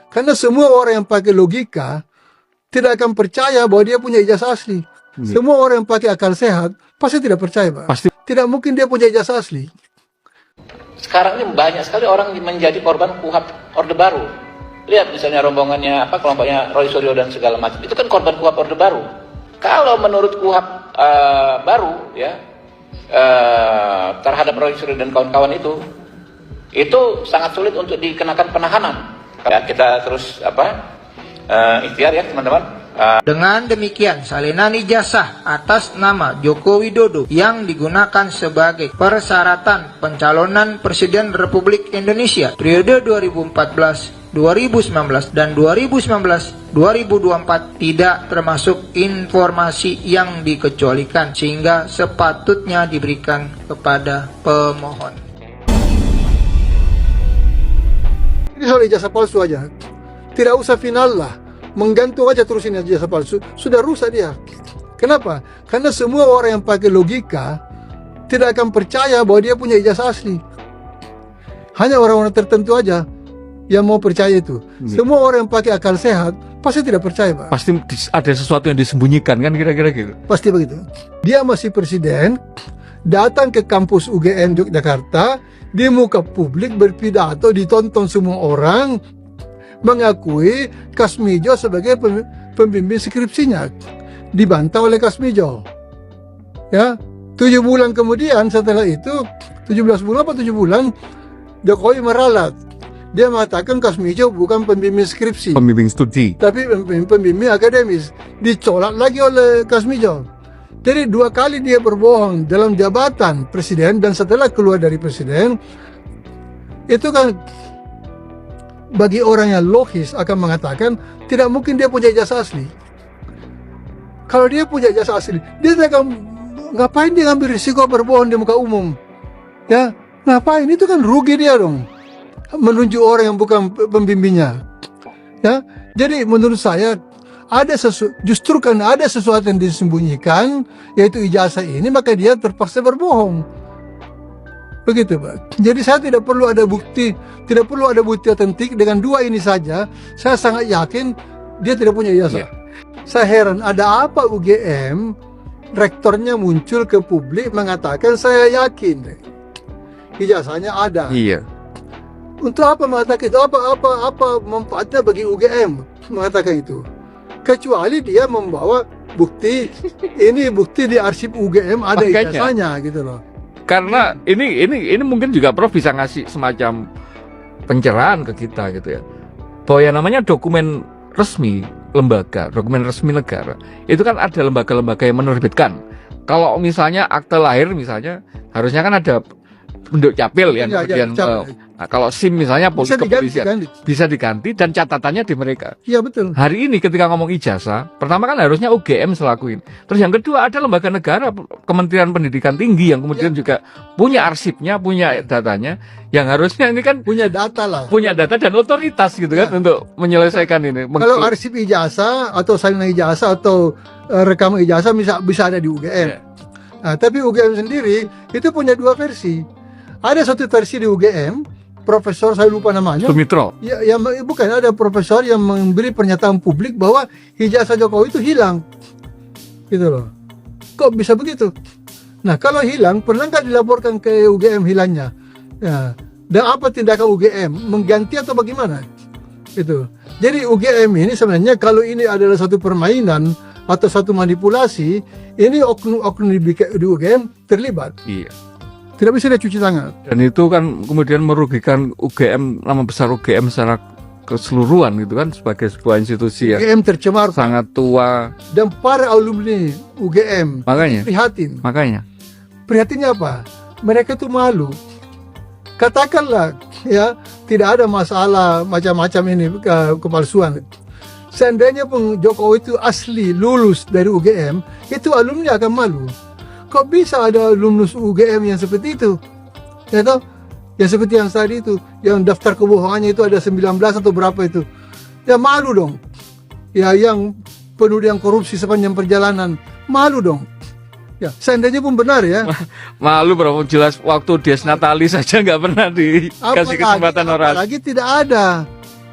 Karena semua orang yang pakai logika tidak akan percaya bahwa dia punya ijazah asli. Semua orang yang pakai akal sehat pasti tidak percaya, Pak. Pasti. Tidak mungkin dia punya ijazah asli. Sekarang ini banyak sekali orang menjadi korban KUHP Orde Baru. Lihat misalnya rombongannya kelompoknya Roy Suryo dan segala macam. Itu kan korban KUHP Orde Baru. Kalau menurut KUHP baru ya terhadap Roy Suryo dan kawan-kawan itu sangat sulit untuk dikenakan penahanan. Ya, kita terus ikhtiar ya teman-teman. Dengan demikian, salinan ijazah atas nama Joko Widodo yang digunakan sebagai persyaratan pencalonan Presiden Republik Indonesia periode 2014, 2019, dan 2019-2024 tidak termasuk informasi yang dikecualikan sehingga sepatutnya diberikan kepada pemohon. Ini soal ijazah palsu aja. Tidak usah final lah. Menggantung aja terus ini ijazah palsu. Sudah rusak dia. Kenapa? Karena semua orang yang pakai logika tidak akan percaya bahwa dia punya ijazah asli. Hanya orang-orang tertentu aja yang mau percaya itu. Semua orang yang pakai akal sehat pasti tidak percaya, Pak. Pasti ada sesuatu yang disembunyikan kan, kira-kira gitu. Pasti begitu. Dia masih presiden, datang ke kampus UGM Yogyakarta, di muka publik berpidato, ditonton semua orang, mengakui Kasmijo sebagai pembimbing skripsinya, dibantah oleh Kasmijo. Ya, 7 bulan kemudian setelah itu, 17 bulan apa 7 bulan, Jokowi meralat. Dia mengatakan Kasmijo bukan pembimbing skripsi, Pembimbing studi. tapi pembimbing akademis. Dicolak lagi oleh Kasmijo. Jadi 2 kali dia berbohong dalam jabatan presiden dan setelah keluar dari presiden. Itu kan bagi orang yang logis akan mengatakan tidak mungkin dia punya ijazah asli. Kalau dia punya ijazah asli, dia tidak akan, ngapain dia ngambil risiko berbohong di muka umum? Ya, ngapain? Itu kan rugi dia dong, menunjuk orang yang bukan pembimbingnya. Ya, jadi menurut saya justru karena ada sesuatu yang disembunyikan, yaitu ijazah ini, maka dia terpaksa berbohong. Begitu, Pak. Jadi saya tidak perlu ada bukti otentik. Dengan 2 ini saja, saya sangat yakin dia tidak punya ijazah. Saya heran, ada apa UGM rektornya muncul ke publik mengatakan saya yakin ijazahnya ada. Iya. Untuk apa mengatakan itu? Apa manfaatnya bagi UGM mengatakan itu? Kecuali dia membawa bukti, ini bukti di arsip UGM ada Makanya. ijazahnya gitu loh. Karena ini mungkin juga Prof bisa ngasih semacam pencerahan ke kita gitu ya. Bahwa yang namanya dokumen resmi lembaga, dokumen resmi negara, itu kan ada lembaga-lembaga yang menerbitkan. Kalau misalnya akte lahir misalnya, harusnya kan ada penduk capil yang kemudian kalau SIM misalnya kepolisian bisa diganti dan catatannya di mereka. Iya betul. Hari ini ketika ngomong ijazah, pertama kan harusnya UGM selakuin. Terus yang kedua ada lembaga negara, Kementerian Pendidikan Tinggi yang kemudian juga punya arsipnya, punya datanya, yang harusnya ini kan punya data lah. Punya data dan otoritas gitu kan untuk menyelesaikan ini. Kalau arsip ijazah atau salinan ijazah atau rekaman ijazah bisa ada di UGM. Nah, tapi UGM sendiri itu punya 2 versi. Ada satu versi di UGM, profesor saya lupa namanya. Sumitro. Ya, bukan, ada profesor yang memberi pernyataan publik bahwa ijazah Jokowi itu hilang. Gitu loh. Kok bisa begitu? Nah, kalau hilang, pernah nggak dilaporkan ke UGM hilangnya? Ya. Dan apa tindakan UGM? Mengganti atau bagaimana? Itu. Jadi UGM ini sebenarnya kalau ini adalah satu permainan atau satu manipulasi, ini oknum di UGM terlibat. Iya. Tidak bisa dia cuci tangan. Dan itu kan kemudian merugikan UGM, nama besar UGM secara keseluruhan gitu kan, sebagai sebuah institusi yang UGM tercemar sangat tua. dan para alumni UGM prihatin. Prihatinnya apa? Mereka itu malu. Katakanlah ya tidak ada masalah macam-macam ini kepalsuan. Seandainya pun Jokowi itu asli lulus dari UGM, itu alumni akan malu. Kok bisa ada alumnus UGM yang seperti itu? Ya tahu? Yang seperti yang tadi itu, yang daftar kebohongannya itu ada 19 atau berapa itu. Ya malu dong. Ya yang penuh dengan korupsi sepanjang perjalanan, malu dong. Ya, seandainya pun benar ya. Malu bro, jelas waktu Dies Natalis saja nggak pernah dikasih kesempatan orasi. Apalagi tidak ada.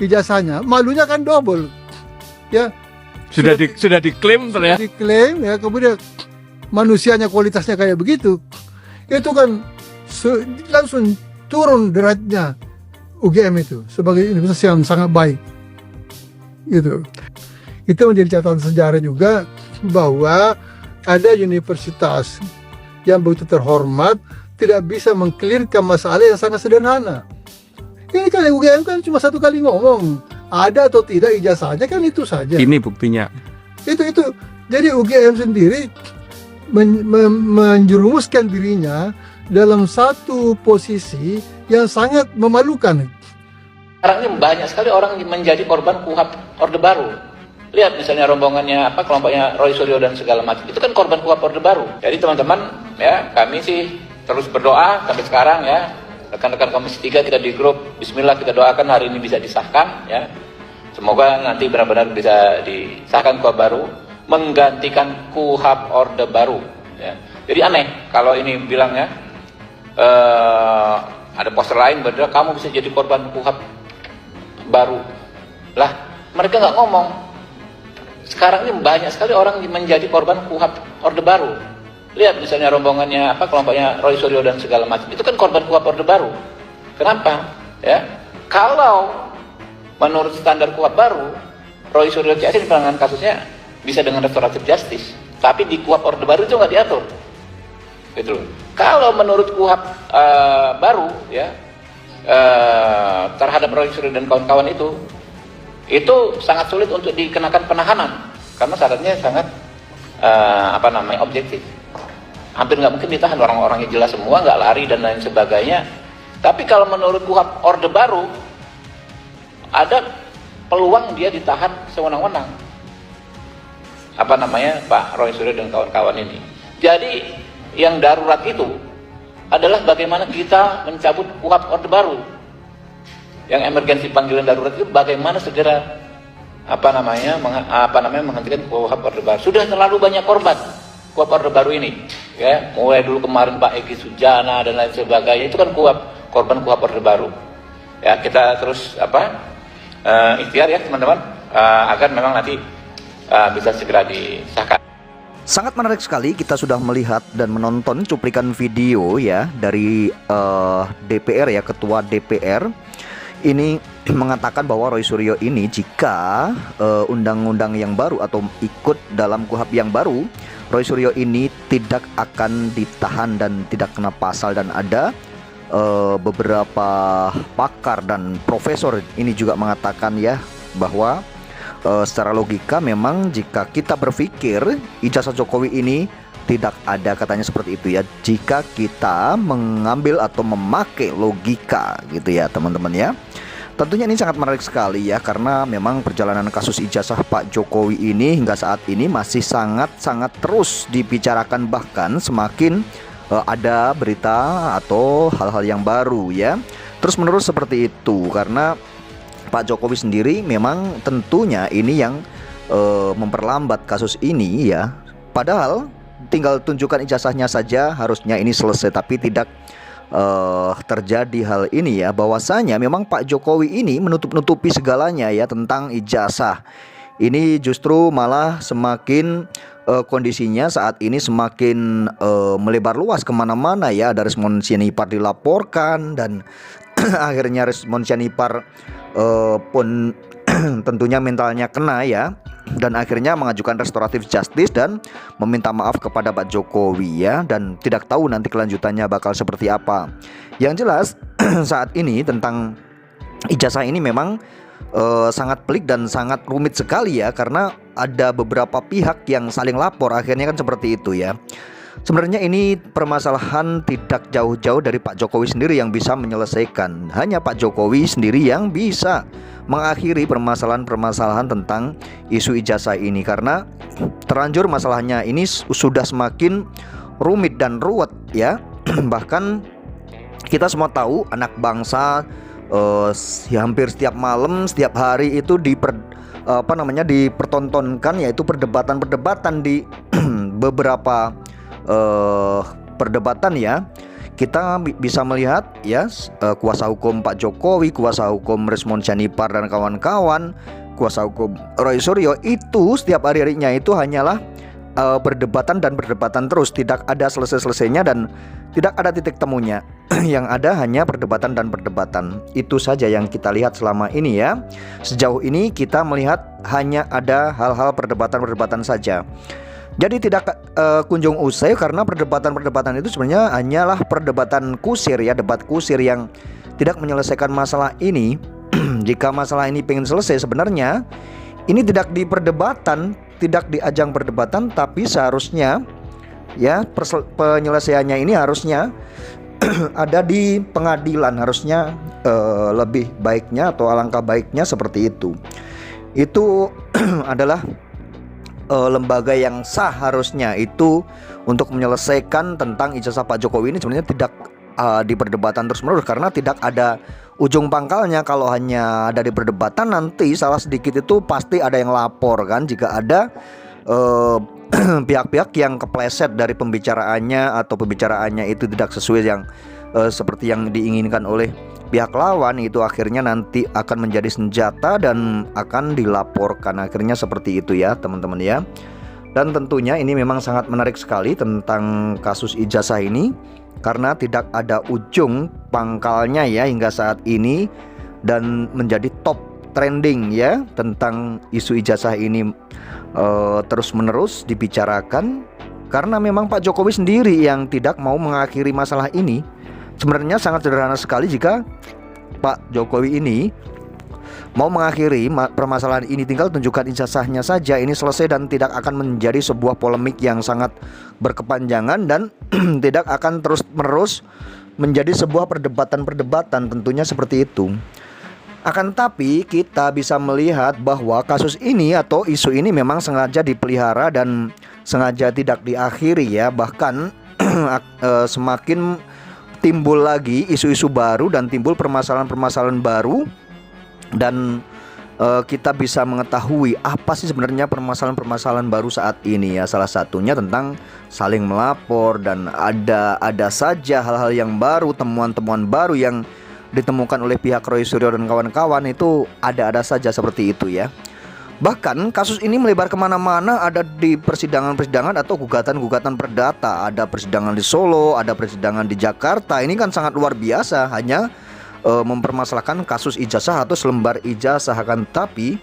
ijazahnya, malunya kan double. Ya, Sudah diklaim ternyata. diklaim ya, kemudian manusianya kualitasnya kayak begitu, itu kan langsung turun derajatnya UGM itu sebagai universitas yang sangat baik gitu. Itu menjadi catatan sejarah juga bahwa ada universitas yang begitu terhormat tidak bisa mengklirkan masalah yang sangat sederhana. Ini kan UGM kan cuma satu kali ngomong, ada atau tidak ijazahnya, kan itu saja. Ini buktinya. Itu. Jadi UGM sendiri menjerumuskan dirinya dalam satu posisi yang sangat memalukan. Sekarang ini banyak sekali orang menjadi korban KUHP Orde Baru. Lihat misalnya rombongannya kelompoknya Roy Suryo dan segala macam. Itu kan korban KUHP Orde Baru. Jadi teman-teman ya, kami sih terus berdoa sampai sekarang ya. Rekan-rekan Komisi 3 kita di grup, bismillah kita doakan hari ini bisa disahkan ya. Semoga nanti benar-benar bisa disahkan KUHP baru, menggantikan KUHP Orde Baru ya. Jadi aneh kalau ini bilangnya ada poster lain bahwa kamu bisa jadi korban KUHP baru. Lah, mereka nggak ngomong. Sekarang ini banyak sekali orang menjadi korban KUHP Orde Baru. Lihat misalnya rombongannya kelompoknya Roy Suryo dan segala macam. Itu kan korban KUHP Orde Baru. Kenapa? Ya, kalau menurut standar KUHP baru, Roy Suryo CS di penanganan kasusnya bisa dengan restoratif justice. Tapi di KUHP Orde Baru itu nggak diatur. Gitu. Kalau menurut KUHP baru, ya, terhadap Roy Suryo dan kawan-kawan itu sangat sulit untuk dikenakan penahanan karena syaratnya sangat objektif. Hampir nggak mungkin ditahan, orang-orangnya jelas semua, nggak lari dan lain sebagainya. Tapi kalau menurut KUHP Orde Baru, ada peluang dia ditahan sewenang-wenang. Pak Roy Suryo dan kawan-kawan ini. Jadi yang darurat itu adalah bagaimana kita mencabut KUHP Orde Baru. Yang emergensi panggilan darurat itu bagaimana segera menghentikan KUHP Orde Baru. Sudah terlalu banyak korban KUHP Orde Baru ini, ya, mulai dulu kemarin Pak Egy Sujana dan lain sebagainya, itu kan korban KUHP Orde Baru. Ya, kita terus ikhtiar ya teman-teman, agar memang nanti bisa segera disahkan. Sangat menarik sekali, kita sudah melihat dan menonton cuplikan video ya dari DPR ya, Ketua DPR ini mengatakan bahwa Roy Suryo ini jika undang-undang yang baru atau ikut dalam KUHP yang baru, Roy Suryo ini tidak akan ditahan dan tidak kena pasal. Dan ada beberapa pakar dan profesor ini juga mengatakan ya bahwa secara logika memang jika kita berpikir ijazah Jokowi ini tidak ada, katanya seperti itu ya, jika kita mengambil atau memakai logika gitu ya teman-teman ya. Tentunya ini sangat menarik sekali ya, karena memang perjalanan kasus ijazah Pak Jokowi ini hingga saat ini masih sangat-sangat terus dibicarakan, bahkan semakin ada berita atau hal-hal yang baru ya, terus menerus seperti itu. Karena Pak Jokowi sendiri memang tentunya ini yang memperlambat kasus ini ya. Padahal tinggal tunjukkan ijazahnya saja harusnya ini selesai, tapi tidak terjadi hal ini ya. Bahwasanya memang Pak Jokowi ini menutup-nutupi segalanya ya tentang ijazah. Ini justru malah semakin kondisinya saat ini semakin melebar luas kemana-mana ya. Ada Resmond Sianipar dilaporkan dan akhirnya Resmond Sianipar pun tentunya mentalnya kena ya, dan akhirnya mengajukan restoratif justice dan meminta maaf kepada Pak Jokowi ya, dan tidak tahu nanti kelanjutannya bakal seperti apa. Yang jelas saat ini tentang ijazah ini memang sangat pelik dan sangat rumit sekali ya, karena ada beberapa pihak yang saling lapor, akhirnya kan seperti itu ya. Sebenarnya ini permasalahan tidak jauh-jauh dari Pak Jokowi sendiri yang bisa menyelesaikan. Hanya Pak Jokowi sendiri yang bisa mengakhiri permasalahan-permasalahan tentang isu ijazah ini, karena terlanjur masalahnya ini sudah semakin rumit dan ruwet ya. Bahkan kita semua tahu anak bangsa hampir setiap malam, setiap hari itu dipertontonkan, yaitu perdebatan-perdebatan di beberapa perdebatan ya. kita bisa melihat ya kuasa hukum Pak Jokowi, kuasa hukum Resmond Janipar dan kawan-kawan, kuasa hukum Roy Suryo itu setiap hari-harinya itu hanyalah perdebatan dan perdebatan terus, tidak ada selesai-selesainya dan tidak ada titik temunya. Yang ada hanya perdebatan dan perdebatan. Itu saja yang kita lihat selama ini ya. Sejauh ini kita melihat hanya ada hal-hal perdebatan-perdebatan saja. Jadi tidak kunjung usai karena perdebatan-perdebatan itu sebenarnya hanyalah perdebatan kusir ya, debat kusir yang tidak menyelesaikan masalah ini. Jika masalah ini pengen selesai sebenarnya ini tidak di perdebatan, tidak di ajang perdebatan, tapi seharusnya ya penyelesaiannya ini harusnya ada di pengadilan, harusnya lebih baiknya atau alangkah baiknya seperti itu. Itu adalah lembaga yang sah harusnya itu untuk menyelesaikan tentang ijazah Pak Jokowi ini sebenarnya tidak di perdebatan terus-menerus karena tidak ada ujung pangkalnya. Kalau hanya ada di perdebatan nanti salah sedikit itu pasti ada yang lapor kan, jika ada pihak-pihak yang kepleset dari pembicaraannya atau pembicaraannya itu tidak sesuai yang seperti yang diinginkan oleh pihak lawan, itu akhirnya nanti akan menjadi senjata dan akan dilaporkan. Akhirnya seperti itu ya teman-teman ya. Dan tentunya ini memang sangat menarik sekali tentang kasus ijazah ini karena tidak ada ujung pangkalnya ya hingga saat ini, dan menjadi top trending ya tentang isu ijazah ini terus menerus dibicarakan karena memang Pak Jokowi sendiri yang tidak mau mengakhiri masalah ini. Sebenarnya sangat sederhana sekali jika Pak Jokowi ini mau mengakhiri permasalahan ini, tinggal tunjukkan ijazahnya saja, ini selesai dan tidak akan menjadi sebuah polemik yang sangat berkepanjangan dan tidak akan terus menerus menjadi sebuah perdebatan-perdebatan, tentunya seperti itu. Akan tapi kita bisa melihat bahwa kasus ini atau isu ini memang sengaja dipelihara dan sengaja tidak diakhiri ya. Bahkan semakin timbul lagi isu-isu baru dan timbul permasalahan-permasalahan baru. Dan kita bisa mengetahui apa sih sebenarnya permasalahan-permasalahan baru saat ini ya. Salah satunya tentang saling melapor dan ada saja hal-hal yang baru, temuan-temuan baru yang ditemukan oleh pihak Roy Suryo dan kawan-kawan, itu ada saja seperti itu ya. Bahkan kasus ini melebar kemana-mana, ada di persidangan-persidangan atau gugatan-gugatan perdata. Ada persidangan di Solo, ada persidangan di Jakarta. Ini kan sangat luar biasa, hanya mempermasalahkan kasus ijazah atau selembar ijazah. Akan tapi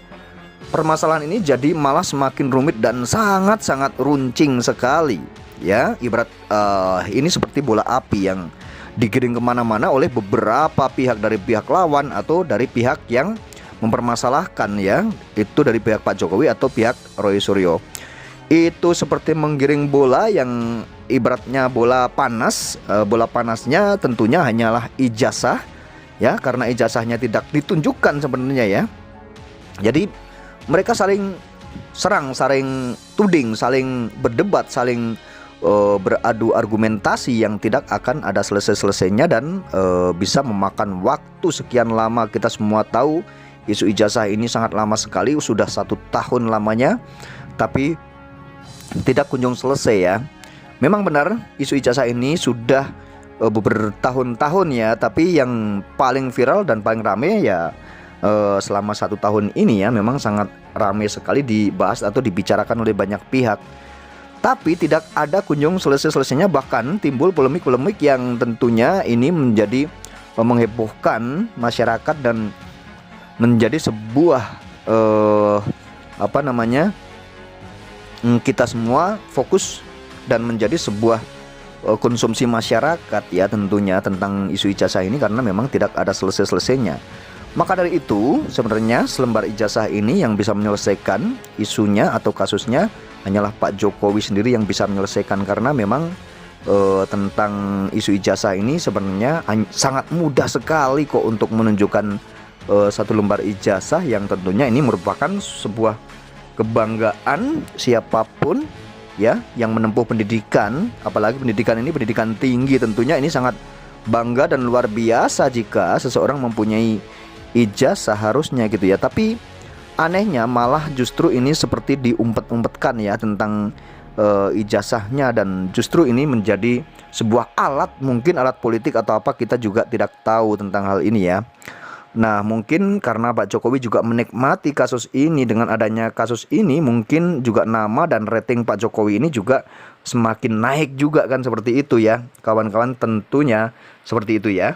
permasalahan ini jadi malah semakin rumit dan sangat-sangat runcing sekali ya. Ibarat ini seperti bola api yang digiring kemana-mana oleh beberapa pihak, dari pihak lawan atau dari pihak yang mempermasalahkan ya, itu dari pihak Pak Jokowi atau pihak Roy Suryo. Itu seperti menggiring bola yang ibaratnya bola panas. Bola panasnya tentunya hanyalah ijazah ya, karena ijazahnya tidak ditunjukkan sebenarnya ya. Jadi mereka saling serang, saling tuding, saling berdebat, saling beradu argumentasi yang tidak akan ada selesai-selesainya dan bisa memakan waktu sekian lama. Kita semua tahu isu ijazah ini sangat lama sekali, sudah 1 tahun lamanya, tapi tidak kunjung selesai ya. Memang benar isu ijazah ini sudah bertahun-tahun ya, tapi yang paling viral dan paling rame ya selama 1 tahun ini ya, memang sangat rame sekali dibahas atau dibicarakan oleh banyak pihak. Tapi tidak ada kunjung selesai-selesainya, bahkan timbul polemik-polemik yang tentunya ini menjadi menghebohkan masyarakat dan menjadi sebuah kita semua fokus dan menjadi sebuah konsumsi masyarakat ya tentunya tentang isu ijazah ini, karena memang tidak ada selesai-selesainya. Maka dari itu sebenarnya selembar ijazah ini yang bisa menyelesaikan isunya atau kasusnya hanyalah Pak Jokowi sendiri yang bisa menyelesaikan, karena memang tentang isu ijazah ini sebenarnya sangat mudah sekali kok untuk menunjukkan satu lembar ijazah yang tentunya ini merupakan sebuah kebanggaan siapapun ya yang menempuh pendidikan, apalagi pendidikan ini pendidikan tinggi, tentunya ini sangat bangga dan luar biasa jika seseorang mempunyai ijazah harusnya gitu ya. Tapi anehnya malah justru ini seperti diumpet-umpetkan ya tentang ijazahnya, dan justru ini menjadi sebuah alat, mungkin alat politik atau apa, kita juga tidak tahu tentang hal ini ya. Nah, mungkin karena Pak Jokowi juga menikmati kasus ini, dengan adanya kasus ini mungkin juga nama dan rating Pak Jokowi ini juga semakin naik juga kan, seperti itu ya kawan-kawan, tentunya seperti itu ya.